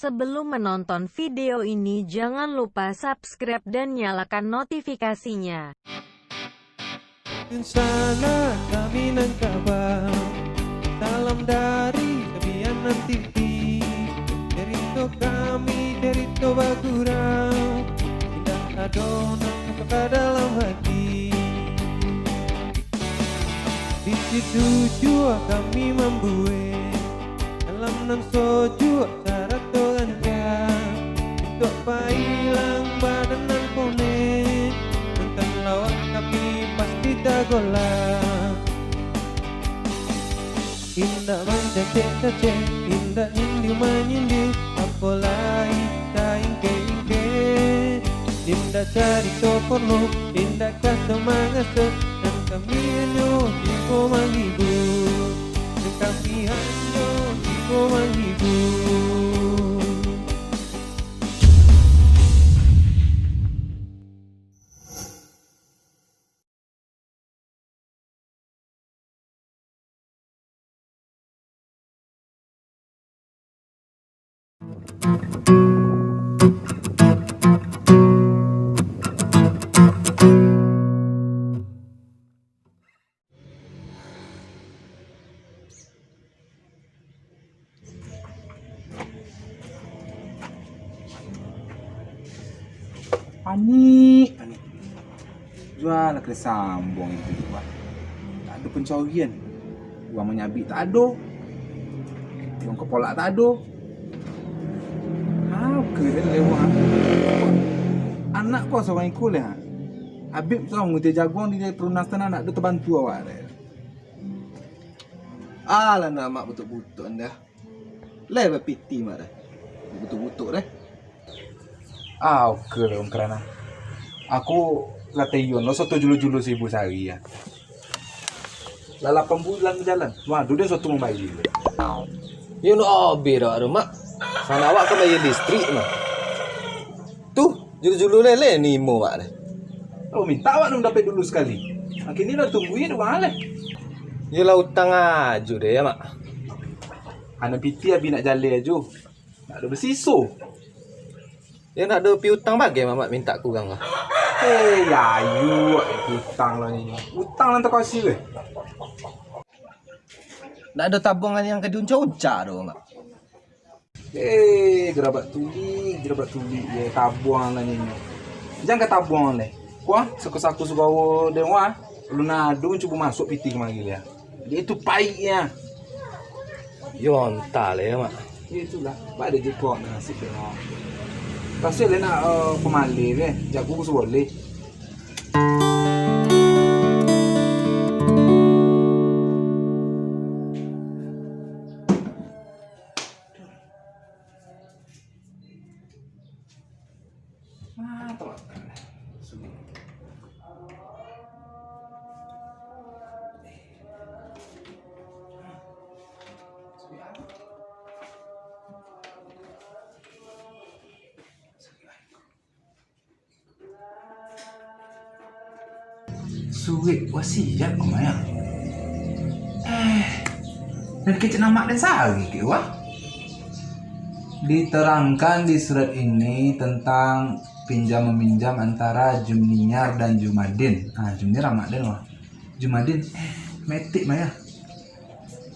Sebelum menonton video ini jangan lupa subscribe dan nyalakan notifikasinya. Di sana kami kabar, salam dari Tabianan TV. Cerita kami, cerita bagurau, indah adonan ke dalam hati. Di situ jua kami membuat dalam nan soju acara togannya. Untuk pailang badan nan kone, tentang lawan kami pasti dagolah. Indah manja-cek, indah nyindir menyindir, apalah ita ingke-ingke. Indah cari toporno, indah kata mangasa, dan kami hanya hibur menghibur. Dan kami hanya hibur menghibur. Ani jual ke sambung itu juga. Tak ada pencurian. Uang menyabik tak ada. Uang kepolak tak ada. Keren lewat. Anak kau seorang ikut lah. Habib tu orang dia jagoan dia perunas tanah nak ada terbantu awak dia. Alah nak betul-betul anda. Lepas piti mak dah. Betul-betul dah. Okey lah kerana aku kata Yon lo satu julu-julu 1,000 sehari ya. Lah 8 bulan berjalan. Waduh dia satu membayar. You nak habis dah mak. Sana awak ke bayar listrik mah. Tu julu-julu lele ni mo mak dah. Oh minta awak nak dapat dulu sekali. Makin ni dah tungguin dah mahal. Yelah utang aju deh ya mak. Anak piti abi nak jalan aju. Tak ada bersiso. Ya nak ada piutang bagi mak minta kurang lah. Ya ayu utang lah ni. Utang lah tak kasih weh. Nak ada tabungan yang kedua unca-unca doh mak. Gerabat tuli ya tabuang lah ni. Jangan ke tabuang leh. Wah, saku-saku subawa dan wah, lu nadu cuba masuk piti kemari ya. Dia itu pahitnya. Yo entah lah ya mak. Itulah, pada jepok nasib dia. Pasal dia nak pemalih eh, jago pun boleh. Surit wasiat kau maya. Dan kecil nama dan sehari ke wah. Diterangkan di surat ini tentang pinjam meminjam antara Jumniar dan Jumadin. Jumniar Ramadhan wah. Jumadin metik maya.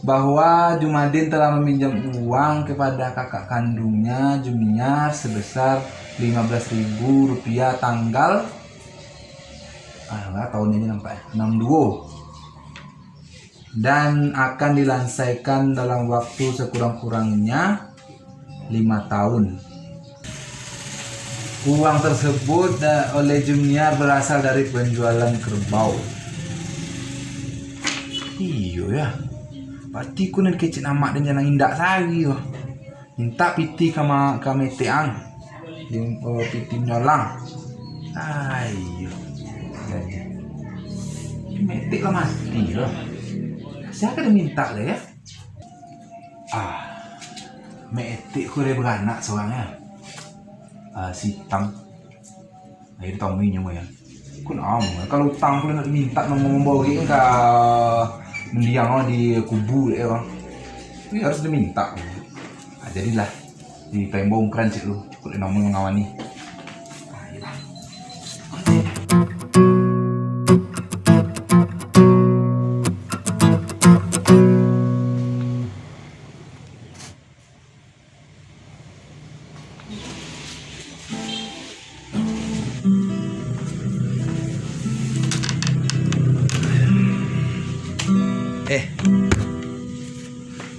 Bahwa Jumadin telah meminjam uang kepada kakak kandungnya Jumniar sebesar Rp15.000 tanggal tahun ini nampak 62 dan akan dilansaikan dalam waktu sekurang-kurangnya 5 tahun. Uang tersebut oleh Jumniar berasal dari penjualan kerbau. Iyo ya, berarti ku nak kecil amak dan jangan indak sari wah. Minta piti kami teang, piti nyolang. Ayo. Metik lah mati lah. Siapa dia minta lah ya? Metik ku dia beranak seorang ya. Si Tam. Dia tahu minyak ya. Ku nak kalau utang ku nak minta membawa ke mendiang di kubu dia bang. Ini harus diminta. Jadilah Di Palembang keren cik lu, kulit namun mengawani.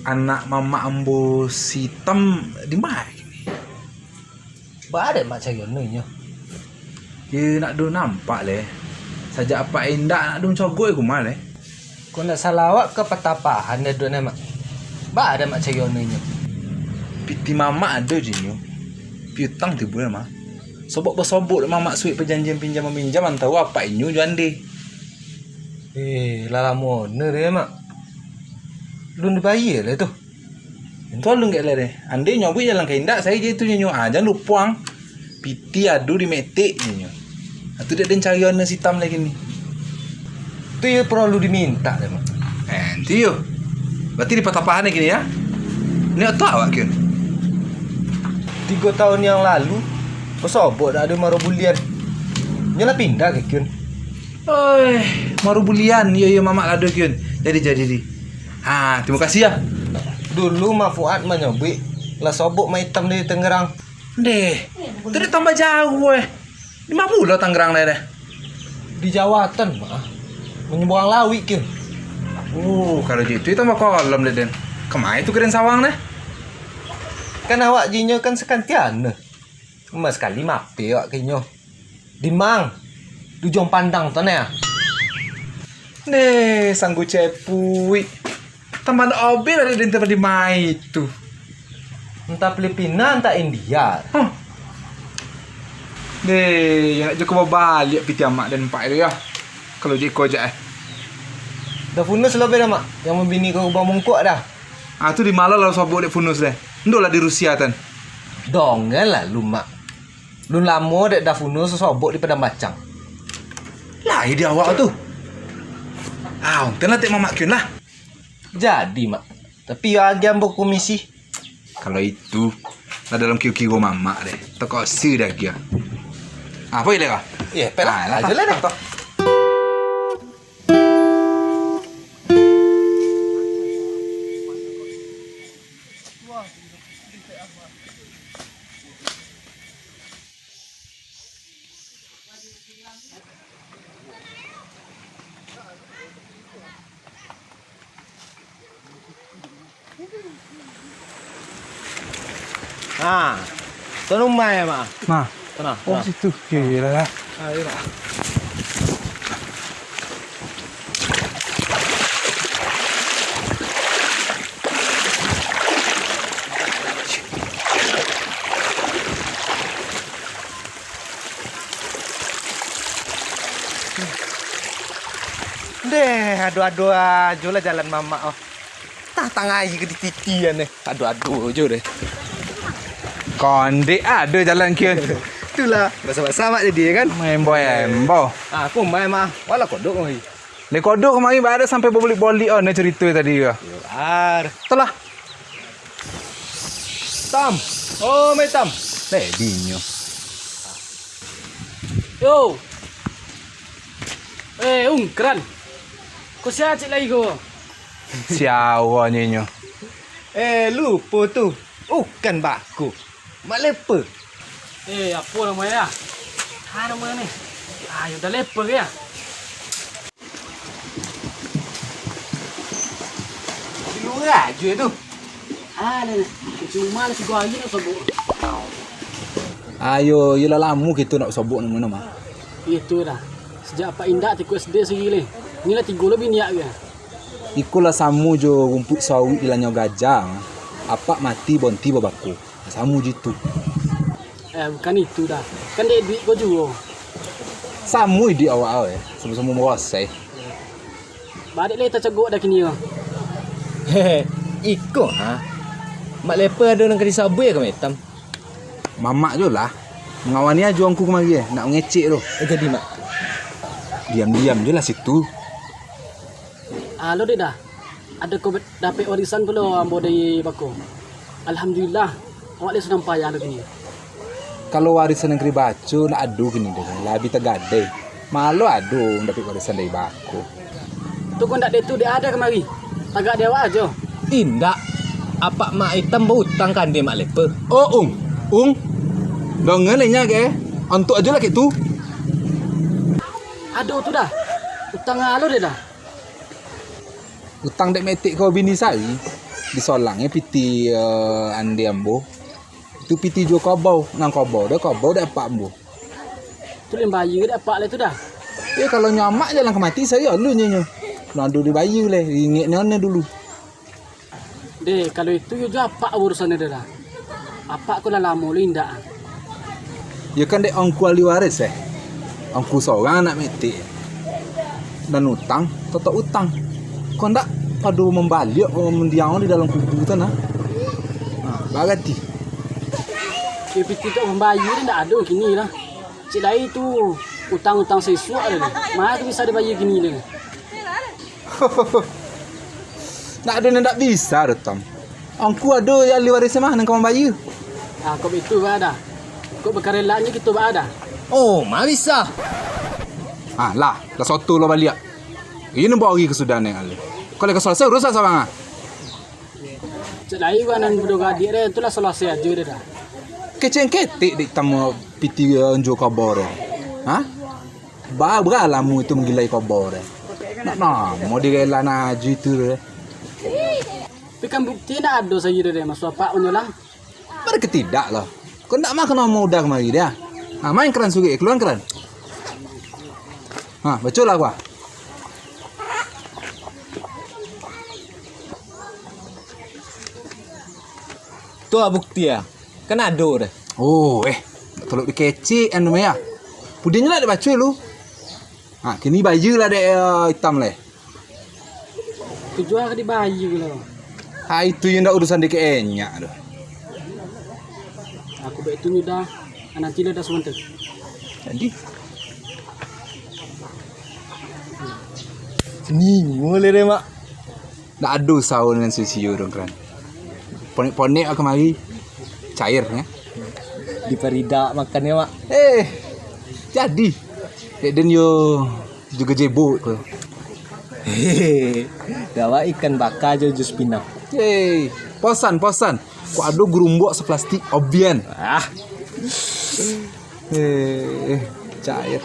Anak mama ambo si Tam di mana ini? Ba ada mak cari onnya. Dia nak do nampak leh. Saja apa indak nak do cogok aku mal leh. Kau nak salawat ke petapahan dah dua nama. Ba ada mak cari onnya. Piti mama ada je nyo. Piutang tu boleh mah. Sobok mama suit perjanjian pinjam meminjam antau apa inyo juan deh. Lala moner ya mak. Lu dibayar lah tu. Itu lu nggak leh. Ande nyobi jalan ke indak saya je tu nyo. Jangan lupa. Piti adu di metik nyo. Atau dia den cari warna hitam lagi ni. Tu ya perlu diminta dah mak. Nanti yo. Berarti di patapahan lagi ni ya. Ni tak awak kian. 3 tahun yang lalu, pesobok dah ada maro bulian. Nyala pindah ke kian. Oi, maru bulian. Ya mama ada kian. Jadi. Terima kasih ya. Dulu Mak Fuad menyobi lah sobok mai hitam dari Tangerang. Deh, tadi tambah jauh eh. 50 Tangerang deh. Di Jawatan mah. Menyeberang lawi kian. Kalau gitu tambah kolam deh Den. Kemana itu keren sawang deh? Kan awak jinyo kan sekantian. Mas sekali mape awak kinyo. Dimang. Dujong pandang tu ya. Deh, sanggup cepui. Taman obil ada di tempat di mai itu. Entah Filipina, entah India. Deh, yang nak cukup balik piti amak dan pak itu ya. Kalau jiko aja Dah funus lebih dah mak. Yang membini kau ubah mungkuk dah. Tu di Malang lalu sobok dek funus deh. Ndok lah di Rusia tan. Dongan lah lu mak. Lu lama dek dah funus sobok di Padang Bacang. Lah, ide awak tu. Untung lah tek mamak kian lah. Jadi mak. Tapi ya agian berkomisi. Kalau itu lah dalam kio-kio mamak deh. Tokok si dah kia. Apa ini kah? Ya, pelah. Aja lah dah. Tuan rumah ya mak. Sana. Situ. Gila lah. Ayo mak. Deh, adu-adu aja lah jalan mama. Tangan aja ke titian nih. Adu-adu aja deh. Konde ada jalan kian. Itulah bersama-sama dia kan. Main boy. Aku main mah. Walau kodok oi. Le kodok kemarin ada sampai bolik-bolik ni cerita tadi ya. Ar. Telah. Tam. Oh, mai tam. Lebihnya. Yo. Keren. Kau siapa cik lagi kau? Siapa nyenyo? Lupa tu. Kan baku. Mak leper. Apa namanya? Nama ni. Ayo dah leper ya. Di luar aja tu. Cuma lah si gua nak sobok. Ayo, yelah lama kita nak sobok nama-nama. Itu dah. Sejak Pak Indak tikuk SD segini. Inilah 3 lebih niat dia. Ikulah samu jo rumput sawit di lanyo gajah. Apa mati bonti babaku. Samu jitu. Bukan itu dah. Kan dia duit kau juga. Samu di awal sama-sama merosai. Balik lah kita ceguk dah kini. Ikut Mak leper ada orang kadi sabui ke hitam. Mamak je lah. Mengawani aja aku kemari nak ngecek tu. Jadi mak. Diam-diam je lah situ. Lo dek dah. Ada kau dapat warisan pula ambo dari bako. Alhamdulillah. Awak le sudah payah lu gini. Kalau warisan negeri bacu nak adu gini deh, lebih tergadai. Malu adu dapat warisan dari baku. Tu kau ndak dia tu dia ada kemari. Tagak dia awak aja. Indak. Apa mak hitam berhutang kan dia mak lepa. Oh, Dongen lainnya ke? Untuk aja lah kayak tu. Aduh tu dah. Utang alu dia dah. Utang dek metik kau bini sari. Di solangnya piti andi ambo. Tu piti jual kobau, nang kobau dah pak ambo. Tu lem bayi ke dak pak le tu dah. Kalau nyamak jalan ke mati saya lu nyanyi. Nado di bayi le, ringgit nana dulu. Deh, kalau itu yo jo apa urusan dia dah. Apa aku dah lama lu indak. Ya kan dek ongku ahli waris Ongku seorang anak metik. Dan utang, tetap utang. Kau ndak padu membalik mendiang di dalam kubur tu nah. Bagati. Piti tu membayi dia ndak ada gini lah. Cik Dai tu utang-utang sesuatu ada ni. Mana tu bisa dibayar gini ni. Nak ada ndak bisa datang. Angku ada yang ahli waris mah nang kau bayar. Kau itu ada. Kau berkarelanya kita ada. Oh, mak bisa. Lah soto lo balik. Ini bawa pergi ke Sudan yang ale. Kalau kau selesai urusan sama. Cik Dai kan nan budak adik dia tu lah selesai aja dia dah. Keceng ketik di tamu piti unjuk kabar. Beralamu itu menggilai kabar. Nak mau direla nak itu. Tapi kan bukti nak ada saya dia masuk apa menyolang. Mereka tidak lah. Kau nak makan mau udah kemari dia. Main keran sugi, keluar keran. Betul lah gua. Tu bukti ya. Kan ada dah. Oh, tolong dikecik anu ya. Pudingnya lah ada baca lu. Kini baju lah dek hitam leh. Tujuan ke dibayi pula. Itu yang dah urusan dek enyak dah. Aku baik tu dah. Nanti dah sebentar. Jadi Sini boleh deh mak. nak adu sahur dengan sisi orang kan. Ponek-ponek kemari. Cair ya. Di Farida makannya mak. Jadi dek den yo juga jebuk tu. Dawa ikan bakar je jus pinang. Posan. Ku adu gerumbuk seplastik obian. Cair.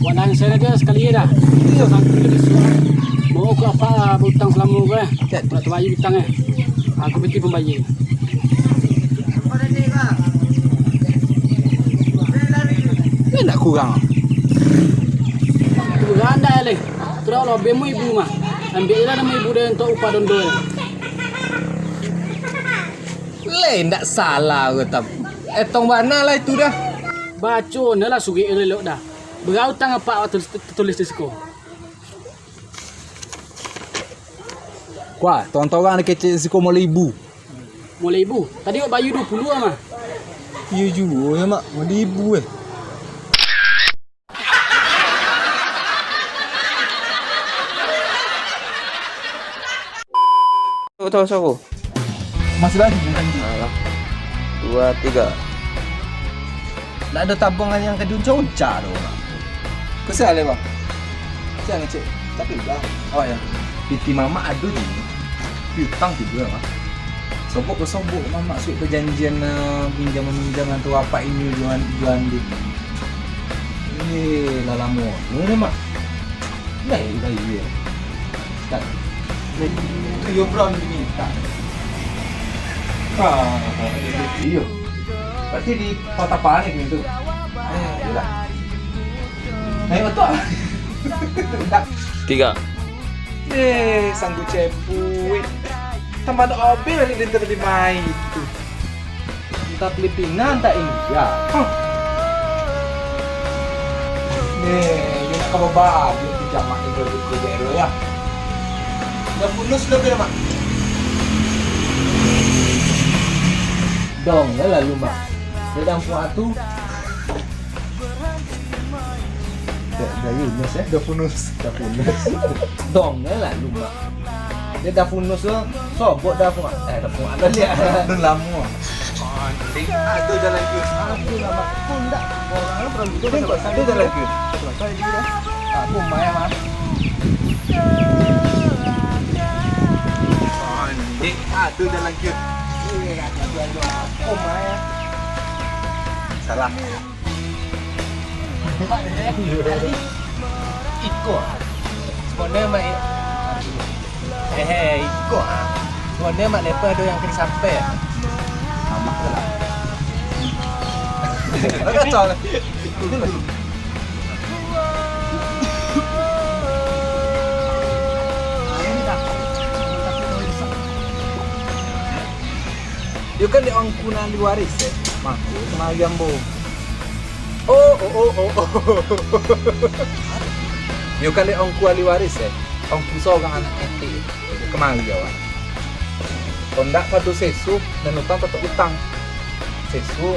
Wanang saya dia sekali dah. Iya sampai dia suara. Mau ke apa hutang selama gue? Nak bayar hutang aku pergi pembayar. Nak kurang. Kurang dah leh. Terus lo bemu ibu mah. Ambil lah nama ibu dia untuk upah dondo. Ndak salah ke tam. Tong mana lah itu dah. Baca lah sugi elok dah. Berhutang apa tulis di sekolah. Wah, tuan-tuan nak kecil siko mulai ibu. Mulai ibu. Tadi awak bayu 20 mah. Iya juga ya mak. Mau di ibu Tahu siapa? Masih lagi Alah. 2, 3. Ndak ada tabungan yang kedunca-unca tu mak. Kesal le bang. Jangan cek. Tapi dah. Oh ya. Piti mama adu ni. Hutang juga mah. Sobok mama suit perjanjian pinjam-meminjam tu apa ini juan di. Ini lah lama. Ni mak. Baik ya. Tak. Yo brown diminta. Iyo. Berarti di kota panik gitu. Yalah. Betul. 3. Sanggup cepui. Tambah ada obil yang diterima itu. Kita Filipina tak India. Ini nak bawa dia tidak mak itu dulu ya. Dah punus lebih mak. Dong ya lalu mak. Sedang puatu. Dah Yunus ya. Dah punus. Dong ya lalu mak. Dia dah funus tu, sobok dah pun. Dah pun ada dia. Dan lama. Ada jalan ke. Aku nama pun dak. Orang perlu tu tengok ada jalan ke. Saya dia. Aku main mah. Ada jalan ke. Aku main. Salah. Ikut. Sebenarnya mak ikut ah. Sebenarnya mak lepas ada yang kena sampai. Amak tu lah. Kacau lah. Dia kan dia orang kuna ahli waris Maku sama Jambo. Oh. Dia kan dia orang ahli waris Orang seorang anak etik. Kemari awak. Tondak padu sesu dan utang tetap utang. Sesu